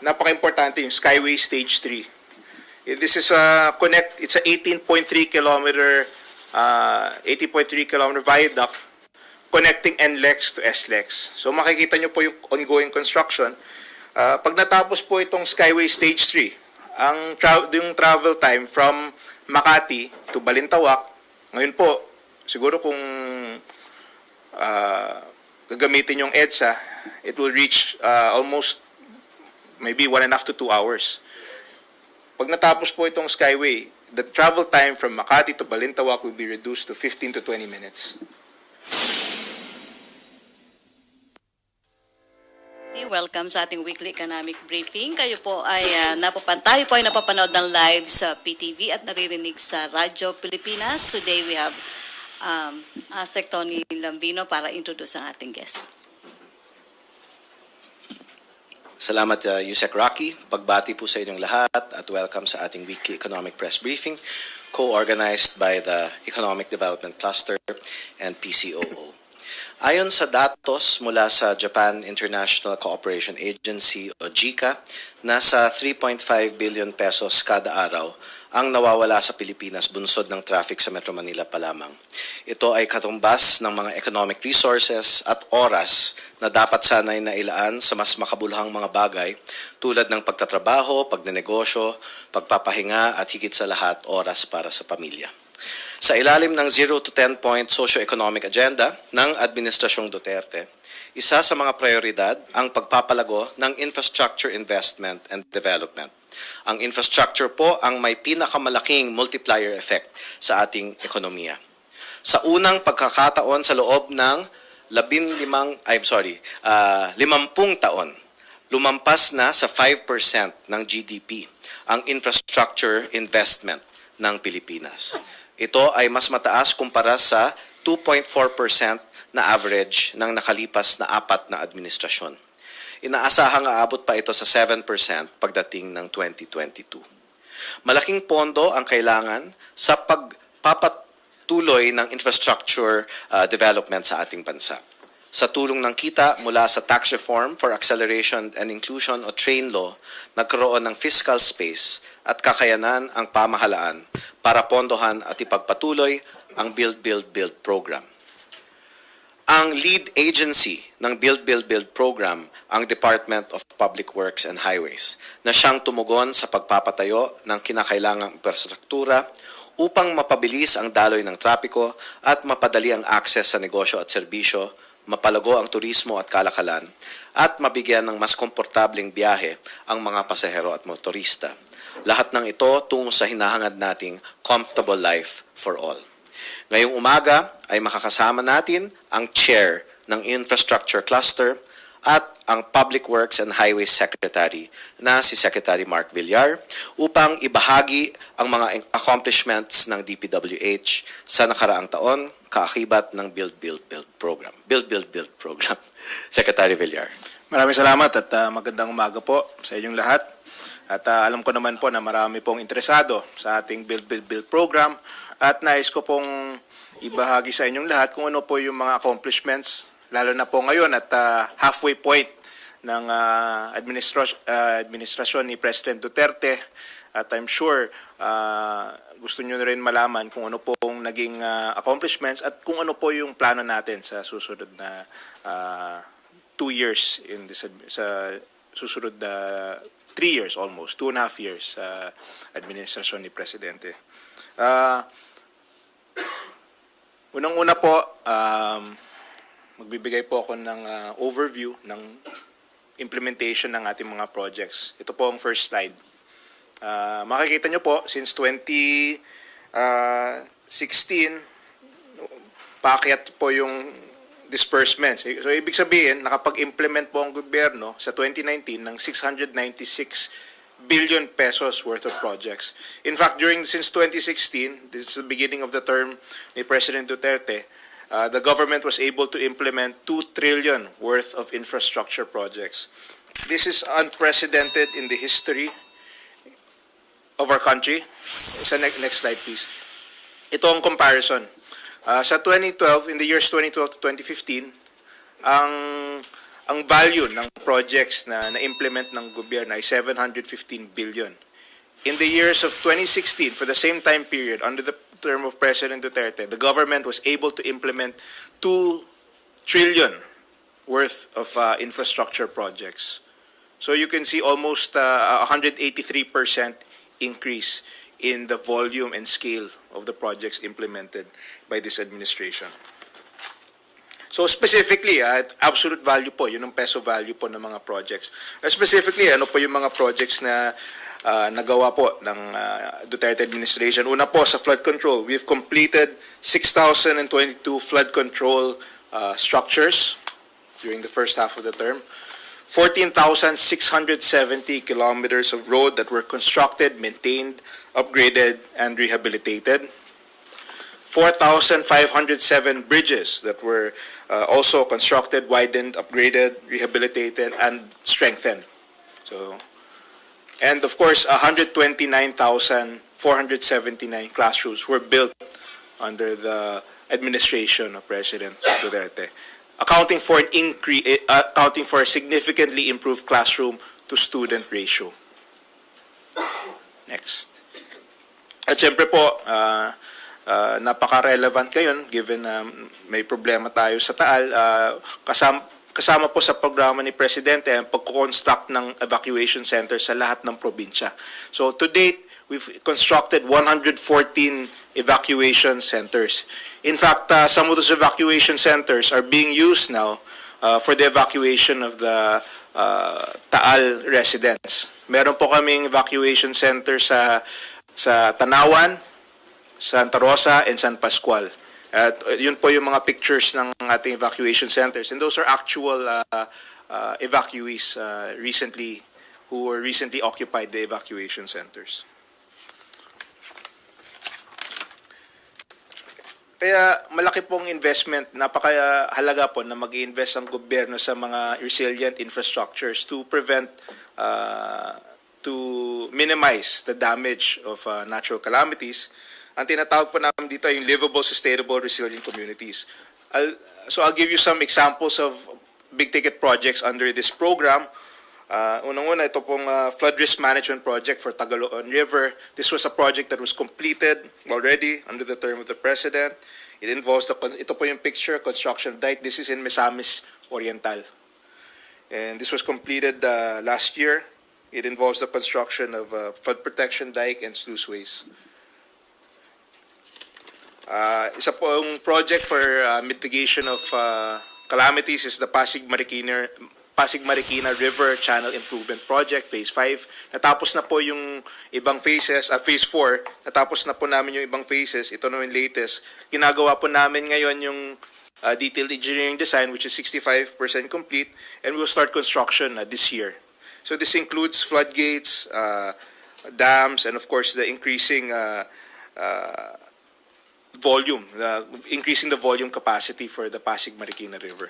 napaka-importante yung Skyway Stage 3. This is it's a 18.3 kilometer viaduct connecting NLEX to SLEX. So makikita nyo po yung ongoing construction. Pag natapos po itong Skyway Stage 3, yung travel time from Makati to Balintawak, ngayon po, siguro kung gagamitin yung EDSA, it will reach almost maybe 1.5 to 2 hours. Pag natapos po itong Skyway, the travel time from Makati to Balintawak will be reduced to 15 to 20 minutes. Welcome sa ating weekly economic briefing. Kayo po ay tayo po ay napapanood ng live sa PTV at naririnig sa Radyo Pilipinas. Today we have Asek Tony Lambino para introduce ang ating guest. Salamat Yusek Rocky. Pagbati po sa inyong lahat at welcome sa ating weekly economic press briefing co-organized by the Economic Development Cluster and PCOO. Ayon sa datos mula sa Japan International Cooperation Agency o JICA, nasa 3.5 billion pesos kada araw ang nawawala sa Pilipinas bunsod ng traffic sa Metro Manila pa lamang. Ito ay katumbas ng mga economic resources at oras na dapat sanay nailaan sa mas makabuluhang mga bagay tulad ng pagtatrabaho, pagnenegosyo, pagpapahinga at higit sa lahat oras para sa pamilya. Sa ilalim ng 0 to 10 point socio-economic agenda ng Administrasyong Duterte, isa sa mga prioridad ang pagpapalago ng infrastructure investment and development. Ang infrastructure po ang may pinakamalaking multiplier effect sa ating ekonomiya. Sa unang pagkakataon sa loob ng 50 taon, lumampas na sa 5% ng GDP ang infrastructure investment ng Pilipinas. Ito ay mas mataas kumpara sa 2.4% na average ng nakalipas na 4 na administrasyon. Inaasahang aabot pa ito sa 7% pagdating ng 2022. Malaking pondo ang kailangan sa pagpapatuloy ng infrastructure development sa ating bansa. Sa tulong ng kita mula sa Tax Reform for Acceleration and Inclusion o TRAIN Law, nagkaroon ng fiscal space at kakayanan ang pamahalaan para pondohan at ipagpatuloy ang Build, Build, Build program. Ang lead agency ng Build, Build, Build program ang Department of Public Works and Highways na siyang tumugon sa pagpapatayo ng kinakailangang infrastruktura upang mapabilis ang daloy ng trapiko at mapadali ang akses sa negosyo at serbisyo, mapalago ang turismo at kalakalan, at mabigyan ng mas komportableng biyahe ang mga pasahero at motorista. Lahat ng ito tungo sa hinahangad nating comfortable life for all. Ngayong umaga ay makakasama natin ang Chair ng Infrastructure Cluster at ang Public Works and Highways Secretary na si Secretary Mark Villar upang ibahagi ang mga accomplishments ng DPWH sa nakaraang taon kaakibat ng Build, Build, Build program. Build, Build, Build program. Secretary Villar. Maraming salamat at magandang umaga po sa inyong lahat. At alam ko naman po na marami pong interesado sa ating Build, Build, Build program at nais ko pong ibahagi sa inyong lahat kung ano po yung mga accomplishments, lalo na po ngayon at halfway point ng administrasyon ni President Duterte. At I'm sure gusto nyo na rin malaman kung ano pong naging accomplishments at kung ano po yung plano natin sa susunod na 2 years in this, sa susunod na 3 years almost, 2.5 years sa administrasyon ni Presidente. Unang-una po, magbibigay po ako ng overview ng implementation ng ating mga projects. Ito po ang first slide. Makikita nyo po, since 2016, paakyat po yung disbursements. So, ibig sabihin, nakapag-implement po ang gobyerno sa 2019 ng 696 billion pesos worth of projects. In fact, since 2016, this is the beginning of the term ni President Duterte, the government was able to implement 2 trillion worth of infrastructure projects. This is unprecedented in the history of our country. Next slide, please. Ito ang comparison. Sa 2012, in the years 2012 to 2015, ang ang value ng projects na na-implement ng gobyerno ay 715 billion. In the years of 2016, for the same time period, under the term of President Duterte, the government was able to implement 2 trillion worth of infrastructure projects. So you can see almost 183% increase in the volume and scale of the projects implemented by this administration. So specifically, absolute value po, yun ang peso value po ng mga projects. Specifically, ano po yung mga projects na nagawa po ng Duterte administration? Una po, sa flood control, we've completed 6,022 flood control structures during the first half of the term. 14,670 kilometers of road that were constructed, maintained, upgraded, and rehabilitated. 4,507 bridges that were also constructed, widened, upgraded, rehabilitated, and strengthened. So, and of course, 129,479 classrooms were built under the administration of President Duterte, accounting for an increase, accounting for a significantly improved classroom to student ratio. Next. At syempre po, napaka-relevant ngayon given may problema tayo sa Taal. Kasama po sa programa ni Presidente ang pag-construct ng evacuation center sa lahat ng probinsya. So to date, we've constructed 114 evacuation centers. In fact, some of those evacuation centers are being used now for the evacuation of the Taal residents. Meron po kaming evacuation center sa Tanawan, Santa Rosa, and San Pascual. At yun po yung mga pictures ng ating evacuation centers. And those are actual evacuees who were recently occupied the evacuation centers. Kaya malaki pong investment, napakahalaga po na mag-i-invest ang gobyerno sa mga resilient infrastructures to prevent, to minimize the damage of natural calamities. Ang tinatawag po namin dito ay yung livable, sustainable, resilient communities. I'll give you some examples of big-ticket projects under this program. Unang-una, ito pong flood risk management project for Tagaloan River. This was a project that was completed already under the term of the President. It involves, ito po yung picture, construction of dike. This is in Misamis Oriental. And this was completed last year. It involves the construction of flood protection dike and sluiceways. Isa pong project for mitigation of calamities is the Pasig Marikina River Channel Improvement Project, Phase 5. Natapos na po yung ibang phases, Phase 4, natapos na po namin yung ibang phases. Ito na yung latest. Ginagawa po namin ngayon yung detailed engineering design, which is 65% complete, and we'll start construction this year. So this includes floodgates, dams, and of course the increasing volume, increasing the volume capacity for the Pasig Marikina River.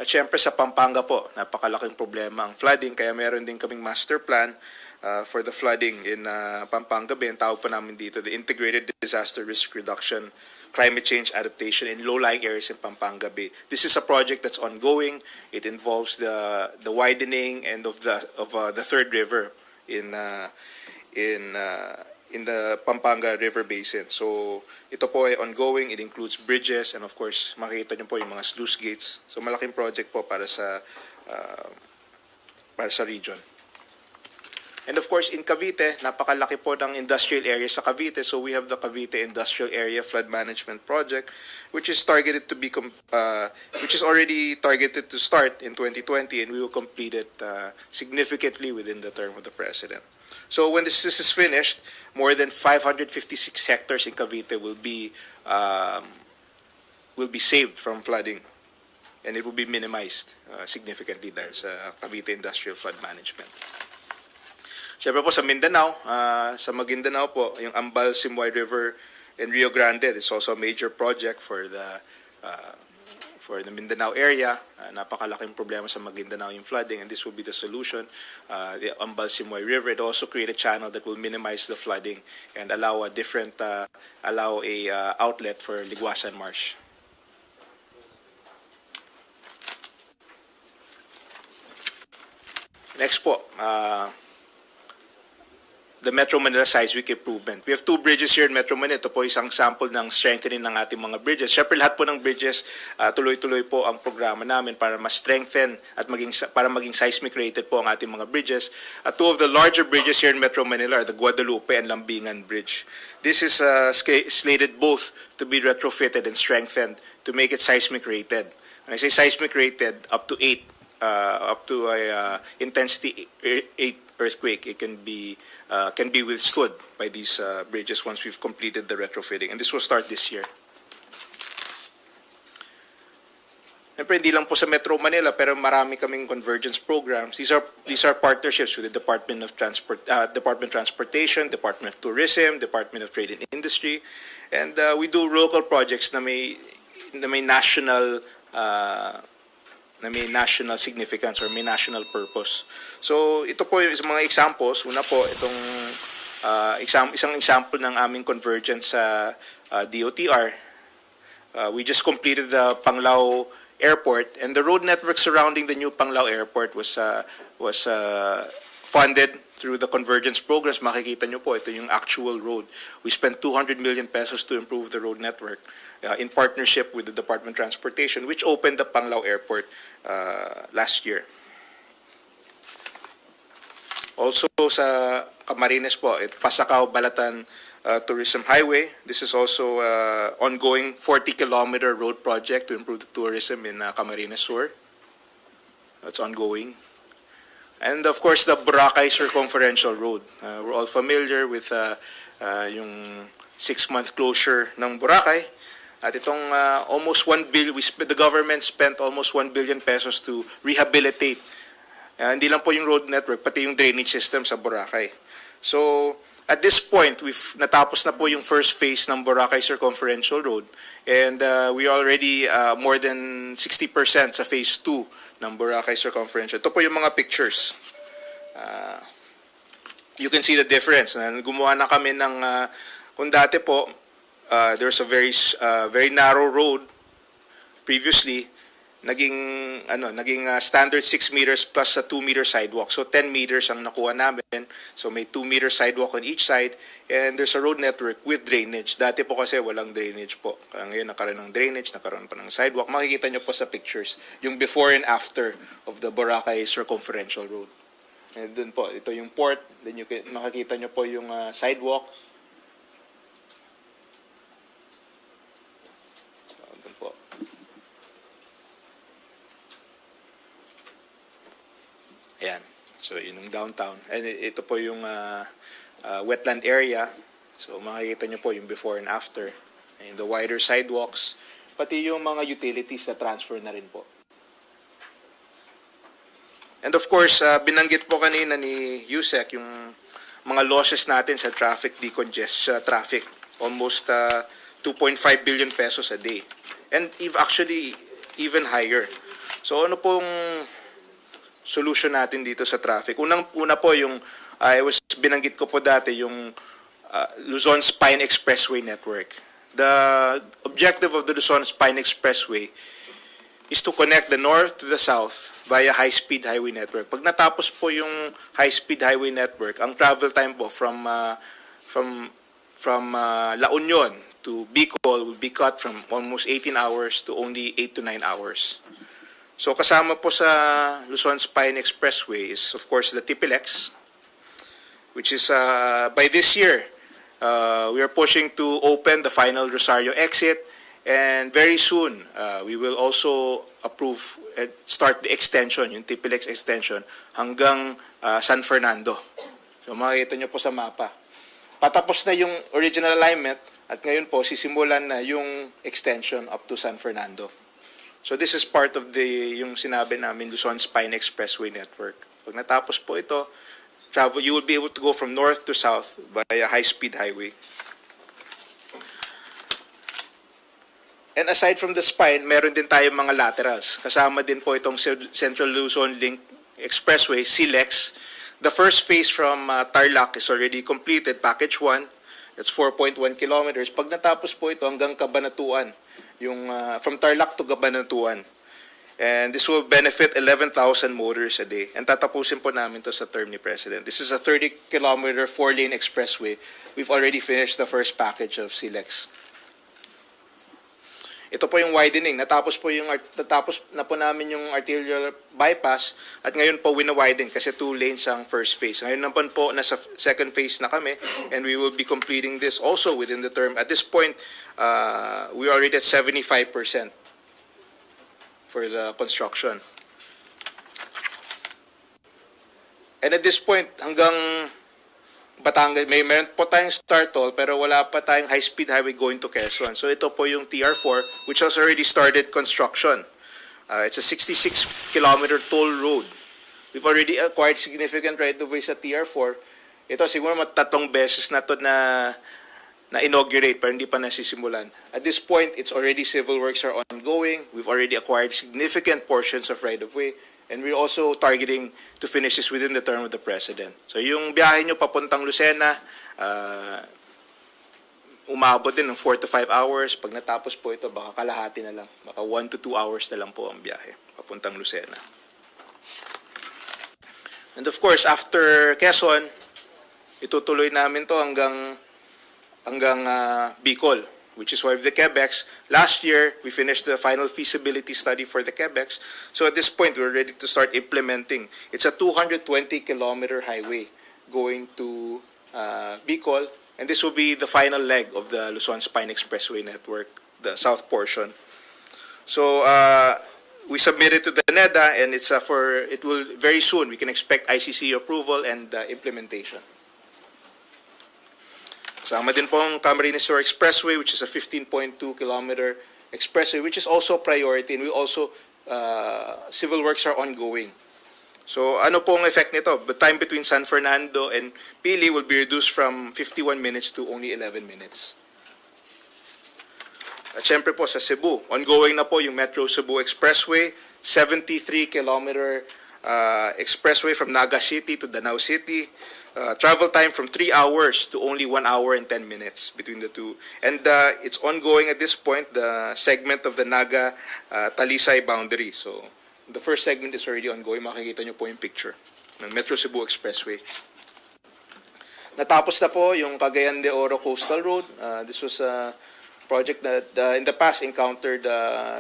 At syempre sa Pampanga po, napakalaking problema ang flooding, kaya meron din kaming master plan for the flooding in Pampanga Bay. Ang tawag po namin dito, the Integrated Disaster Risk Reduction Climate Change Adaptation in Low-Lying Areas in Pampanga Bay. This is a project that's ongoing. It involves the widening and of the third river in the Pampanga River Basin. So ito po ay ongoing. It includes bridges and of course makikita niyo po yung mga sluice gates. So malaking project po para sa region. And of course in Cavite, napakalaki po ng industrial area sa Cavite. So we have the Cavite Industrial Area Flood Management Project, which is targeted to be which is already targeted to start in 2020, and we will complete it significantly within the term of the President. So when this is finished, more than 556 hectares in Cavite will be saved from flooding, and it will be minimized significantly dahil sa Cavite Industrial Flood Management. Siyempre po sa Mindanao, sa Maguindanao po, yung Ambal, Simoy River, and Rio Grande is also a major project for the Mindanao area. Napakalaking problema sa Maguindanao yung flooding, and this will be the solution. The Ambal, Simoy River, it also create a channel that will minimize the flooding and allow a outlet for Liguasan Marsh. Next po, the Metro Manila Seismic Improvement. We have 2 bridges here in Metro Manila. Ito po isang sample ng strengthening ng ating mga bridges. Siyempre lahat po ng bridges, tuloy-tuloy po ang programa namin para ma-strengthen at para maging seismic rated po ang ating mga bridges. 2 of the larger bridges here in Metro Manila are the Guadalupe and Lambingan Bridge. This is slated both to be retrofitted and strengthened to make it seismic rated. When I say seismic rated, up to 8, up to a intensity 8 earthquake, it can be withstood by these bridges once we've completed the retrofitting, and this will start this year. Siyempre, hindi lang po sa Metro Manila, pero marami kaming convergence programs. These are partnerships with the Department of Transportation, Department of Tourism, Department of Trade and Industry, and we do local projects na may national significance or may national purpose. So ito po yung mga examples. Una po, itong isang example ng aming convergence sa DOTR. We just completed the Panglao Airport, and the road network surrounding the new Panglao Airport was funded through the convergence programs. Makikita nyo po, ito yung actual road. We spent 200 million pesos to improve the road network in partnership with the Department of Transportation, which opened the Panglao Airport last year. Also sa Camarines po, Pasacao-Balatan Tourism Highway. This is also ongoing 40-kilometer road project to improve the tourism in Camarines Sur. That's ongoing. And of course, the Boracay Circumferential Road. We're all familiar with yung 6-month closure ng Boracay. At itong almost 1 billion, the government spent almost 1 billion pesos to rehabilitate. Hindi lang po yung road network, pati yung drainage system sa Boracay. So, at this point, natapos na po yung first phase ng Boracay Circumferential Road. And we already more than 60% sa phase 2 ng Boracay Circumferential. Ito po yung mga pictures. You can see the difference. Gumawa na kami ng, kung dati po, there's a very narrow road previously, naging standard 6 meters plus a 2-meter sidewalk. So 10 meters ang nakuha namin. So may 2-meter sidewalk on each side, and there's a road network with drainage. Dati po kasi walang drainage po. Ngayon nakaroon ng drainage, nakaroon pa ng sidewalk. Makikita nyo po sa pictures yung before and after of the Boracay Circumferential Road. And dun po, ito yung port. Then makikita nyo po yung sidewalk. So, dun po. Ayan. So, yun yung downtown. And ito po yung wetland area. So, makikita nyo po yung before and after. And the wider sidewalks. Pati yung mga utilities na transfer na rin po. And of course, binanggit po kanina ni Yusek yung mga losses natin sa traffic traffic. Almost 2.5 billion pesos a day. And actually, even higher. So, ano pong solution natin dito sa traffic? Una po yung, binanggit ko po dati, yung Luzon Spine Expressway Network. The objective of the Luzon Spine Expressway is to connect the north to the south via high-speed highway network. Pag natapos po yung high-speed highway network, ang travel time po from La Union to Bicol will be cut from almost 18 hours to only 8 to 9 hours. So kasama po sa Luzon Spine Expressway is of course the TPLX, which is by this year, we are pushing to open the final Rosario exit, and very soon we will also approve and start the extension, yung TPLX extension hanggang San Fernando. So makikita nyo po sa mapa. Patapos na yung original alignment at ngayon po sisimulan na yung extension up to San Fernando. So this is part of yung sinabi namin Luzon Spine Expressway Network. Pag natapos po ito, you will be able to go from north to south by a high-speed highway. And aside from the spine, meron din tayong mga laterals. Kasama din po itong Central Luzon Link Expressway, CLEX. The first phase from Tarlac is already completed, package 1. That's 4.1 kilometers. Pag natapos po ito hanggang Cabanatuan, yung from Tarlac to Cabanatuan. And this will benefit 11,000 motors a day. And tatapusin po namin to sa term ni President. This is a 30-kilometer, 4-lane expressway. We've already finished the first package of SILEX. Ito po yung widening. Natapos na po namin yung arterial bypass at ngayon po wina-widen kasi 2 lanes ang first phase. Ngayon naman po nasa second phase na kami and we will be completing this also within the term. At this point, we are already at 75% for the construction. And at this point, hanggang Batangas, meron po tayong star toll pero wala pa tayong high-speed highway going to Quezon. So ito po yung TR4 which has already started construction. It's a 66-kilometer toll road. We've already acquired significant right-of-way sa TR4. Ito siguro tatlong beses na to na inaugurate pero hindi pa nasisimulan. At this point, it's already civil works are ongoing. We've already acquired significant portions of right-of-way. And we're also targeting to finish this within the term of the President. So yung biyahe nyo papuntang Lucena, umabot din ng 4 to 5 hours. Pag natapos po ito, baka kalahati na lang. Baka 1 to 2 hours na lang po ang biyahe papuntang Lucena. And of course, after Quezon, itutuloy namin to hanggang Bicol, which is why the Quebecs, last year, we finished the final feasibility study for the Quebecs. So at this point, we're ready to start implementing. It's a 220-kilometer highway going to Bicol, and this will be the final leg of the Luzon Spine Expressway network, the south portion. So we submitted to the NEDA, and it will very soon, we can expect ICC approval and implementation. Kasama din po ang Camarines Sur Expressway, which is a 15.2-kilometer expressway, which is also priority, and we also, civil works are ongoing. So ano po ang effect nito? The time between San Fernando and Pili will be reduced from 51 minutes to only 11 minutes. At syempre po sa Cebu, ongoing na po yung Metro Cebu Expressway, 73-kilometer expressway from Naga City to Danao City. Travel time from 3 hours to only 1 hour and 10 minutes between the two. And it's ongoing at this point, the segment of the Naga-Talisay boundary. So the first segment is already ongoing. Makikita nyo po yung picture ng Metro Cebu Expressway. Natapos na po yung Cagayan de Oro Coastal Road. This was a project that in the past encountered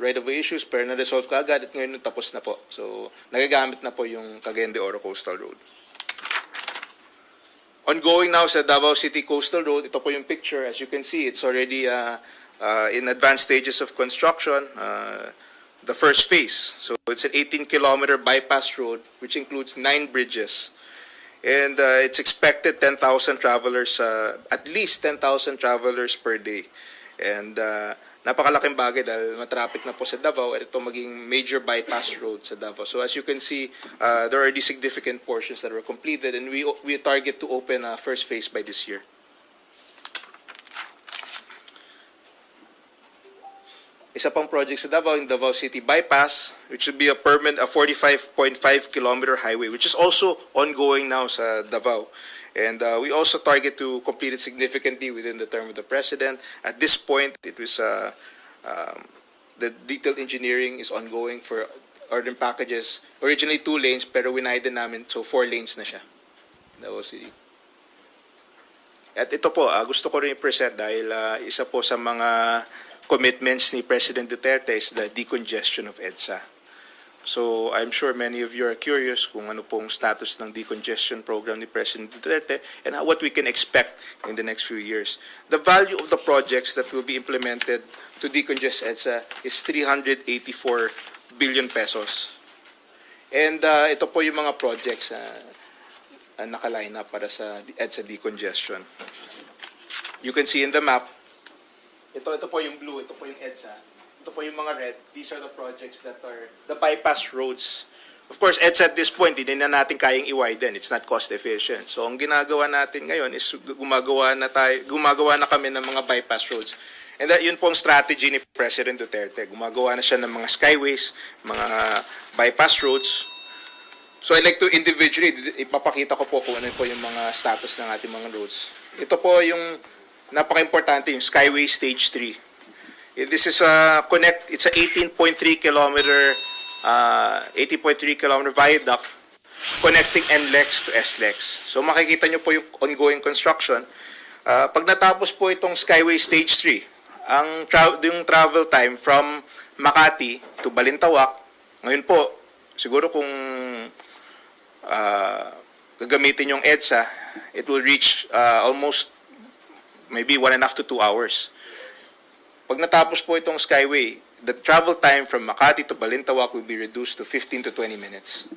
right-of-way issues pero na-resolve kaagad at ngayon tapos na po. So nagagamit na po yung Cagayan de Oro Coastal Road. Ongoing now sa Davao City Coastal Road, ito po yung picture. As you can see, it's already in advanced stages of construction, the first phase. So it's an 18-kilometer bypass road, which includes 9 bridges. And it's expected 10,000 travelers, at least 10,000 travelers per day. And napakalaking bagay dahil matraffic na po sa Davao at ito maging major bypass road sa Davao. So as you can see, there are already significant portions that were completed and we target to open first phase by this year. Isa pang project sa Davao, in Davao City Bypass, which would be a 45.5-kilometer highway, which is also ongoing now sa Davao. And we also target to complete it significantly within the term of the President. At this point, it was the detailed engineering is ongoing for ordering packages. Originally 2 lanes, pero winaiden namin, so 4 lanes na siya. Davao City. At ito po, gusto ko rin i-present dahil isa po sa mga commitments ni President Duterte is the decongestion of EDSA. So I'm sure many of you are curious kung ano pong status ng decongestion program ni President Duterte and what we can expect in the next few years. The value of the projects that will be implemented to decongest EDSA is 384 billion pesos. And ito po yung mga projects na nakaline up para sa EDSA decongestion. You can see in the map, ito po yung blue, ito po yung EDSA. Ito po yung mga red. These are the projects that are the bypass roads. Of course, EDSA at this point, hindi na natin kayang i-widen. It's not cost efficient. So, ang ginagawa natin ngayon is gumagawa na kami ng mga bypass roads. And yun po ang strategy ni President Duterte. Gumagawa na siya ng mga skyways, mga bypass roads. So, I'd like to individually, ipapakita ko po kung ano po yung mga status ng ating mga roads. Ito po yung napaka-importante, yung Skyway Stage 3. This is it's a 18.3-kilometer 80.3 kilometer viaduct connecting NLEX to SLEX. So makikita nyo po yung ongoing construction. Pag natapos po itong Skyway Stage 3, yung travel time from Makati to Balintawak, ngayon po, siguro kung gagamitin yung EDSA, it will reach almost maybe 1.5 to 2 hours. Pag natapos po itong Skyway, the travel time from Makati to Balintawak will be reduced to 15 to 20 minutes.